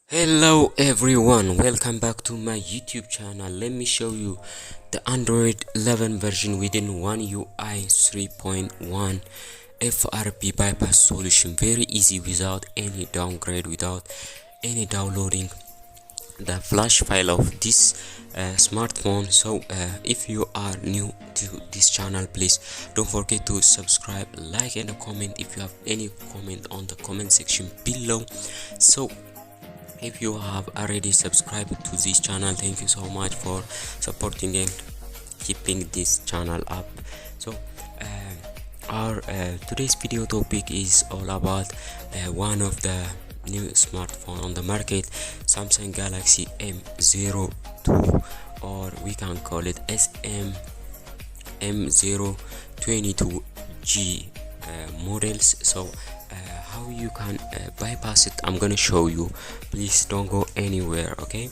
Hello everyone, welcome back to my YouTube channel. Let me show you the Android 11 version within One UI 3.1 FRP bypass solution. Very easy, without any downgrade, without any downloading the flash file of this smartphone. So if you are new to this channel, please don't forget to subscribe, like and comment if you have any comment on the comment section below. So if you have already subscribed to this channel, thank you so much for supporting and keeping this channel up. So our today's video topic is all about one of the new smartphone on the market, Samsung Galaxy M02, or we can call it M022G models. So how you can bypass it, I'm gonna show you. Please don't go anywhere, okay?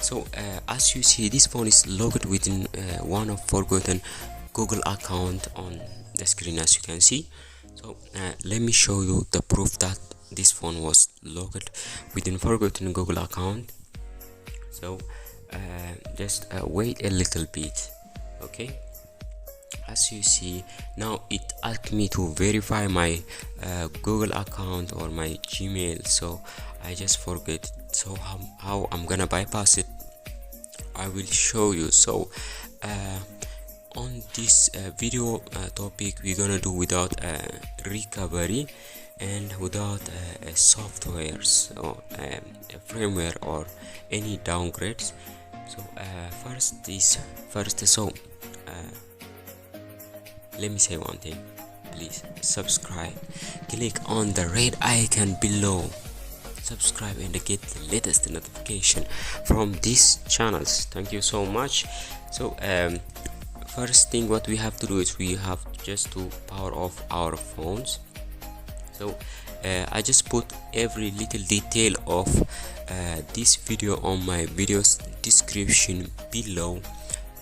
So as you see, this phone is logged within one of forgotten Google account on the screen, as you can see. So let me show you the proof that this phone was logged within forgotten Google account. So just wait a little bit, okay? As you see now, it asked me to verify my Google account or my Gmail, so I just forget. So how I'm gonna bypass it, I will show you. So on this video topic, we're gonna do without recovery and without software, so a firmware or any downgrades. So first so let me say one thing, please subscribe, click on the red icon below, subscribe and get the latest notification from these channels. Thank you so much. So first thing what we have to do is we have just to power off our phones. So I just put every little detail of this video on my video's description below.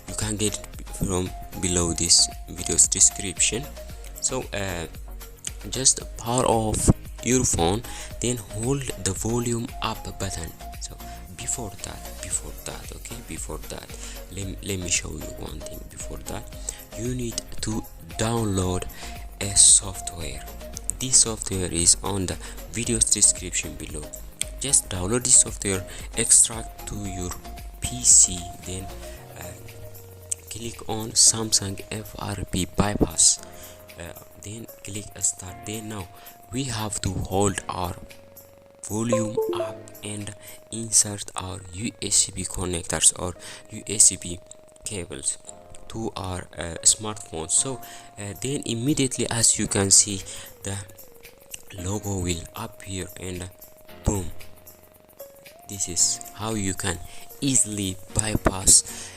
You can get it from below this video's description. So just power off your phone, then hold the volume up button. So before that let me show you one thing. Before that, you need to download a software. This software is on the video's description below. Just download this software, extract to your PC, then click on Samsung FRP bypass, then click start. Then now we have to hold our volume up and insert our USB connectors or USB cables to our smartphone. So then immediately, as you can see, the logo will appear and boom, this is how you can easily bypass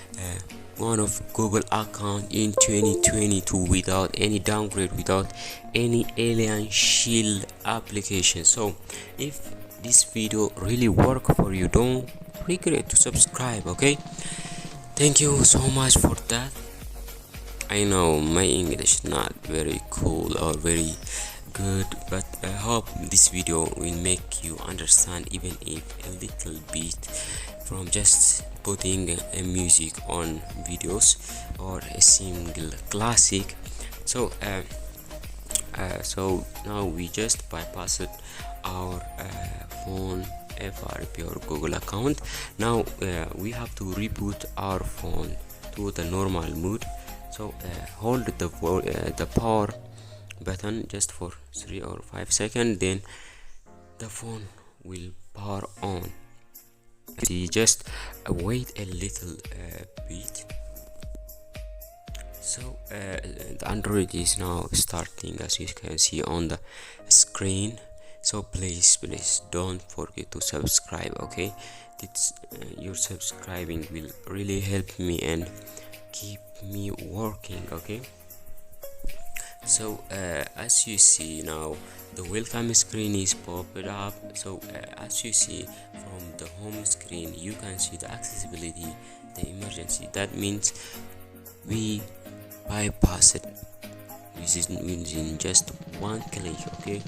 one of Google account in 2022 without any downgrade, without any alien shield application. So if this video really work for you, don't regret to subscribe, okay? Thank you so much for that. I know my English not very cool or very good, but I hope this video will make you understand, even if a little bit, from just putting a music on videos or a single classic. So so now we just bypassed our phone FRP or Google account. Now we have to reboot our phone to the normal mode. So hold the power button just for 3 or 5 seconds, then the phone will power on. Just wait a little bit. So the Android is now starting, as you can see on the screen. So please don't forget to subscribe, okay? Your subscribing will really help me and keep me working, okay? So as you see now, the welcome screen is popped up. So as you see from the home screen, you can see the accessibility, the emergency. That means we bypass it within just one click, okay?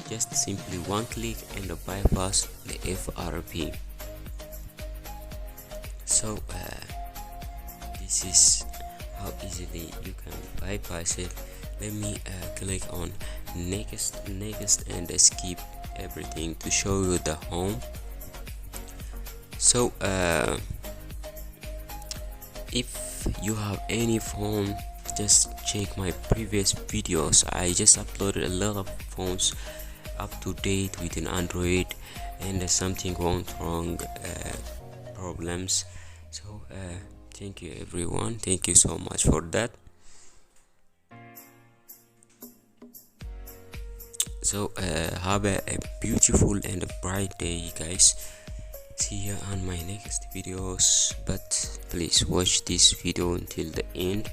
Just simply one click and bypass the FRP. So this is how easily you can bypass it. Let me click on next and skip everything to show you the home. So if you have any phone, just check my previous videos. I just uploaded a lot of phones up to date with an Android, and something went wrong, problems. So thank you everyone, thank you so much for that. So have a beautiful and a bright day, guys. See you on my next videos, but please watch this video until the end.